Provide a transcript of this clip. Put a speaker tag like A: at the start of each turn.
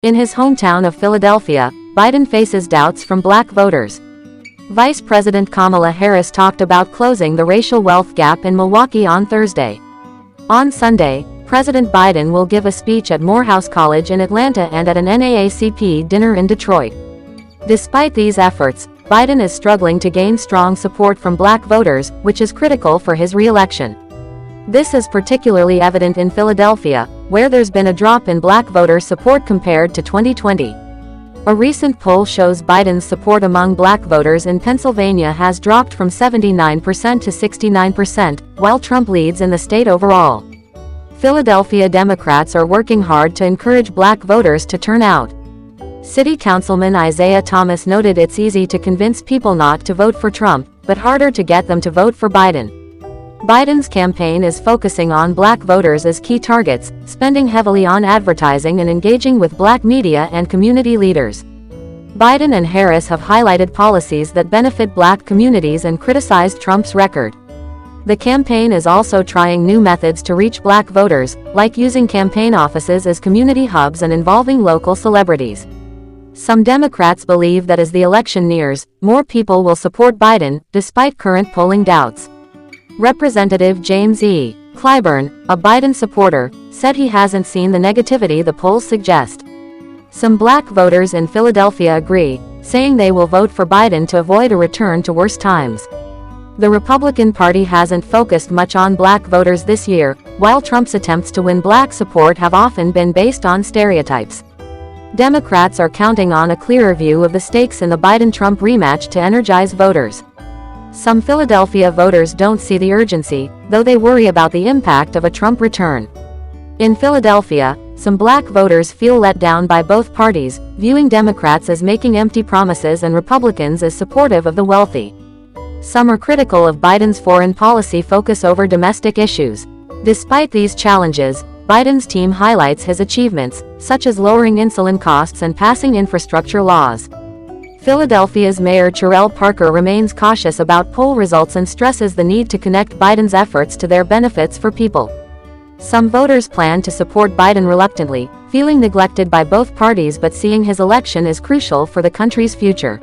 A: In his hometown of Philadelphia, Biden faces doubts from black voters. Vice President Kamala Harris talked about closing the racial wealth gap in Milwaukee on Thursday. On Sunday, President Biden will give a speech at Morehouse College in Atlanta and at an NAACP dinner in Detroit. Despite these efforts, Biden is struggling to gain strong support from black voters, which is critical for his re-election. This is particularly evident in Philadelphia, where there's been a drop in black voter support compared to 2020. A recent poll shows Biden's support among black voters in Pennsylvania has dropped from 79% to 69%, while Trump leads in the state overall. Philadelphia Democrats are working hard to encourage black voters to turn out. City Councilman Isaiah Thomas noted it's easy to convince people not to vote for Trump, but harder to get them to vote for Biden. Biden's campaign is focusing on black voters as key targets, spending heavily on advertising and engaging with black media and community leaders. Biden and Harris have highlighted policies that benefit black communities and criticized Trump's record. The campaign is also trying new methods to reach black voters, like using campaign offices as community hubs and involving local celebrities. Some Democrats believe that as the election nears, more people will support Biden, despite current polling doubts. Representative James E. Clyburn, a Biden supporter, said he hasn't seen the negativity the polls suggest. Some black voters in Philadelphia agree, saying they will vote for Biden to avoid a return to worse times. The Republican Party hasn't focused much on black voters this year, while Trump's attempts to win black support have often been based on stereotypes. Democrats are counting on a clearer view of the stakes in the Biden-Trump rematch to energize voters. Some Philadelphia voters don't see the urgency, though they worry about the impact of a Trump return. In Philadelphia, some black voters feel let down by both parties, viewing Democrats as making empty promises and Republicans as supportive of the wealthy. Some are critical of Biden's foreign policy focus over domestic issues. Despite these challenges, Biden's team highlights his achievements, such as lowering insulin costs and passing infrastructure laws. Philadelphia's Mayor Cherelle Parker remains cautious about poll results and stresses the need to connect Biden's efforts to their benefits for people. Some voters plan to support Biden reluctantly, feeling neglected by both parties but seeing his election as crucial for the country's future.